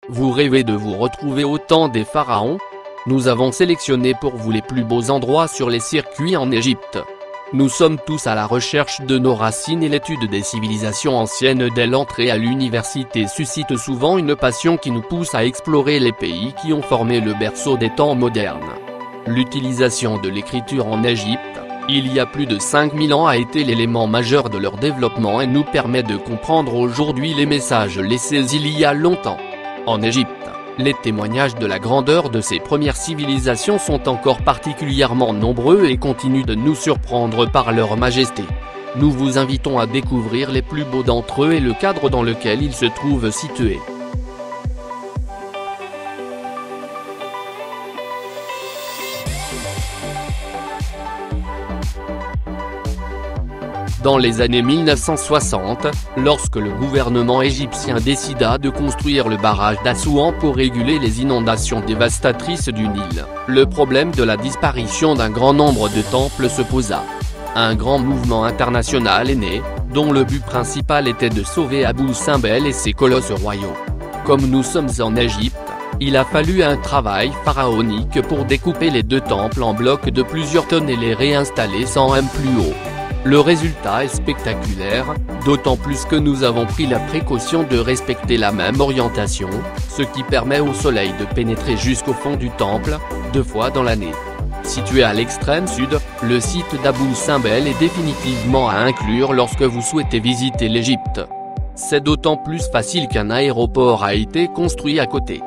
Vous rêvez de vous retrouver au temps des pharaons? Nous avons sélectionné pour vous les plus beaux endroits sur les circuits en Égypte. Nous sommes tous à la recherche de nos racines et l'étude des civilisations anciennes dès l'entrée à l'université suscite souvent une passion qui nous pousse à explorer les pays qui ont formé le berceau des temps modernes. L'utilisation de l'écriture en Égypte, il y a plus de 5000 ans, a été l'élément majeur de leur développement et nous permet de comprendre aujourd'hui les messages laissés il y a longtemps. En Égypte, les témoignages de la grandeur de ces premières civilisations sont encore particulièrement nombreux et continuent de nous surprendre par leur majesté. Nous vous invitons à découvrir les plus beaux d'entre eux et le cadre dans lequel ils se trouvent situés. Dans les années 1960, lorsque le gouvernement égyptien décida de construire le barrage d'Assouan pour réguler les inondations dévastatrices du Nil, le problème de la disparition d'un grand nombre de temples se posa. Un grand mouvement international est né, dont le but principal était de sauver Abou Simbel et ses colosses royaux. Comme nous sommes en Égypte, il a fallu un travail pharaonique pour découper les deux temples en blocs de plusieurs tonnes et les réinstaller 100 m plus haut. Le résultat est spectaculaire, d'autant plus que nous avons pris la précaution de respecter la même orientation, ce qui permet au soleil de pénétrer jusqu'au fond du temple, 2 fois dans l'année. Situé à l'extrême sud, le site d'Abou Simbel est définitivement à inclure lorsque vous souhaitez visiter l'Égypte. C'est d'autant plus facile qu'un aéroport a été construit à côté.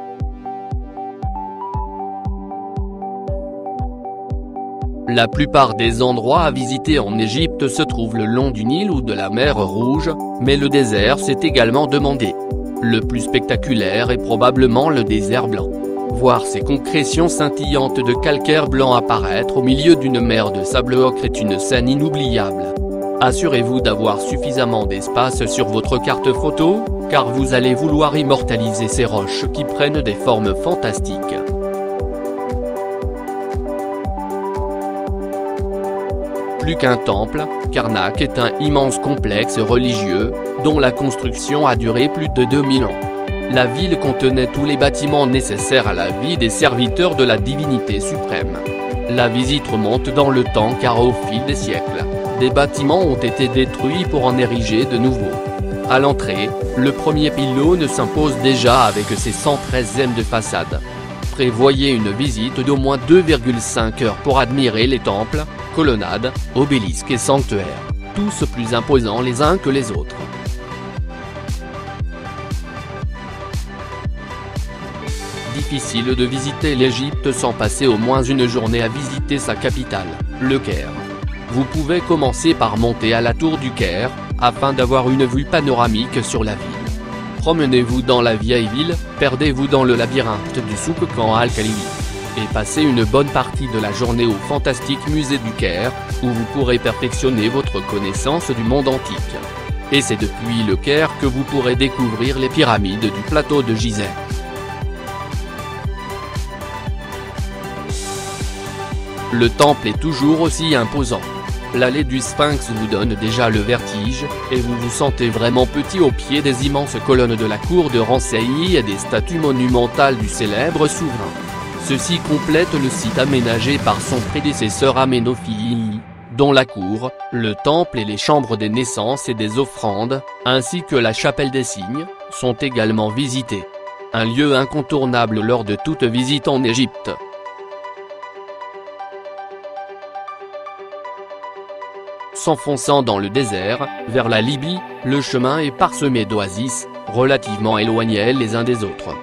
La plupart des endroits à visiter en Égypte se trouvent le long du Nil ou de la mer Rouge, mais le désert s'est également demandé. Le plus spectaculaire est probablement le désert blanc. Voir ces concrétions scintillantes de calcaire blanc apparaître au milieu d'une mer de sable ocre est une scène inoubliable. Assurez-vous d'avoir suffisamment d'espace sur votre carte photo, car vous allez vouloir immortaliser ces roches qui prennent des formes fantastiques. Plus qu'un temple, Karnak est un immense complexe religieux, dont la construction a duré plus de 2000 ans. La ville contenait tous les bâtiments nécessaires à la vie des serviteurs de la divinité suprême. La visite remonte dans le temps car au fil des siècles, des bâtiments ont été détruits pour en ériger de nouveaux. À l'entrée, le premier pylône s'impose déjà avec ses 113 m de façade. Prévoyez une visite d'au moins 2,5 heures pour admirer les temples, colonnades, obélisques et sanctuaires, tous plus imposants les uns que les autres. Difficile de visiter l'Égypte sans passer au moins une journée à visiter sa capitale, le Caire. Vous pouvez commencer par monter à la tour du Caire, afin d'avoir une vue panoramique sur la ville. Promenez-vous dans la vieille ville, perdez-vous dans le labyrinthe du souk Khan Al-Khalili. Et passez une bonne partie de la journée au fantastique musée du Caire, où vous pourrez perfectionner votre connaissance du monde antique. Et c'est depuis le Caire que vous pourrez découvrir les pyramides du plateau de Gizeh. Le temple est toujours aussi imposant. L'allée du Sphinx vous donne déjà le vertige, et vous vous sentez vraiment petit au pied des immenses colonnes de la cour de Ramsès et des statues monumentales du célèbre souverain. Ceci complète le site aménagé par son prédécesseur Aménophili, dont la cour, le temple et les chambres des naissances et des offrandes, ainsi que la chapelle des cygnes, sont également visités. Un lieu incontournable lors de toute visite en Égypte. S'enfonçant dans le désert, vers la Libye, le chemin est parsemé d'oasis, relativement éloignés les uns des autres.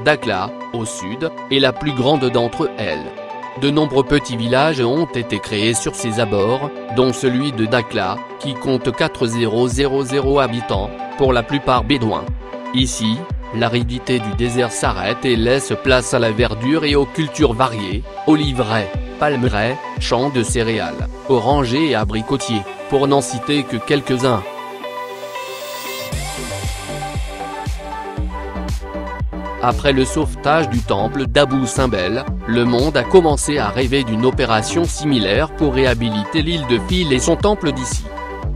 Dakhla, au sud, est la plus grande d'entre elles. De nombreux petits villages ont été créés sur ses abords, dont celui de Dakhla, qui compte 4000 habitants, pour la plupart bédouins. Ici, l'aridité du désert s'arrête et laisse place à la verdure et aux cultures variées, oliveraies, palmeraies, champs de céréales, orangers et abricotiers, pour n'en citer que quelques-uns. Après le sauvetage du temple d'Abou Simbel, le monde a commencé à rêver d'une opération similaire pour réhabiliter l'île de Philes et son temple d'ici.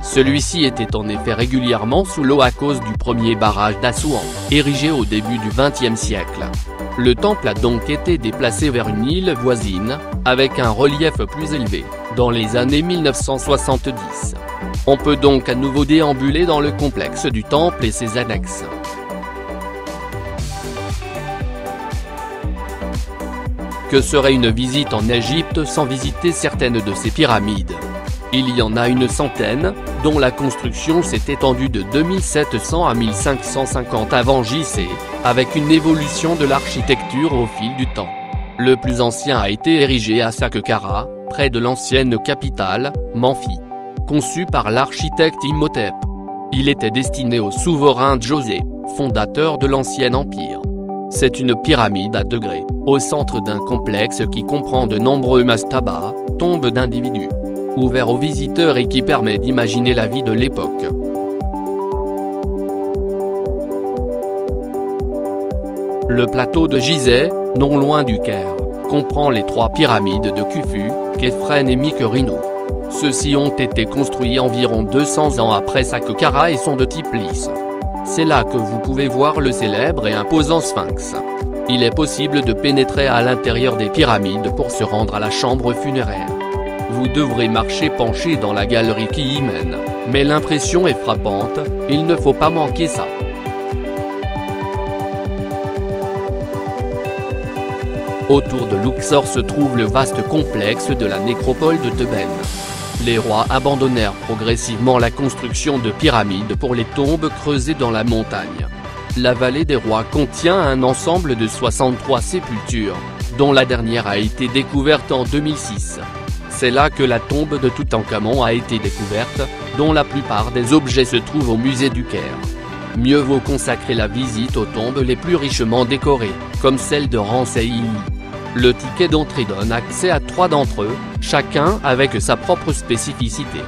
Celui-ci était en effet régulièrement sous l'eau à cause du premier barrage d'Assouan, érigé au début du XXe siècle. Le temple a donc été déplacé vers une île voisine, avec un relief plus élevé, dans les années 1970. On peut donc à nouveau déambuler dans le complexe du temple et ses annexes. Que serait une visite en Égypte sans visiter certaines de ces pyramides? Il y en a une centaine, dont la construction s'est étendue de 2700 à 1550 avant JC, avec une évolution de l'architecture au fil du temps. Le plus ancien a été érigé à Saqqara, près de l'ancienne capitale, Menfi. Conçu par l'architecte Imhotep. Il était destiné au souverain Djosé, fondateur de l'ancien empire. C'est une pyramide à degrés, au centre d'un complexe qui comprend de nombreux mastabas, tombes d'individus, ouvert aux visiteurs et qui permet d'imaginer la vie de l'époque. Le plateau de Gizeh, non loin du Caire, comprend les 3 pyramides de Khufu, Khéphren et Mycéréno. Ceux-ci ont été construits environ 200 ans après Saqqara et sont de type lisse. C'est là que vous pouvez voir le célèbre et imposant sphinx. Il est possible de pénétrer à l'intérieur des pyramides pour se rendre à la chambre funéraire. Vous devrez marcher penché dans la galerie qui y mène, mais l'impression est frappante, il ne faut pas manquer ça. Autour de Luxor se trouve le vaste complexe de la nécropole de Thébène. Les rois abandonnèrent progressivement la construction de pyramides pour les tombes creusées dans la montagne. La vallée des rois contient un ensemble de 63 sépultures, dont la dernière a été découverte en 2006. C'est là que la tombe de Toutankhamon a été découverte, dont la plupart des objets se trouvent au musée du Caire. Mieux vaut consacrer la visite aux tombes les plus richement décorées, comme celle de Ramsès II. Le ticket d'entrée donne accès à 3 d'entre eux, chacun avec sa propre spécificité.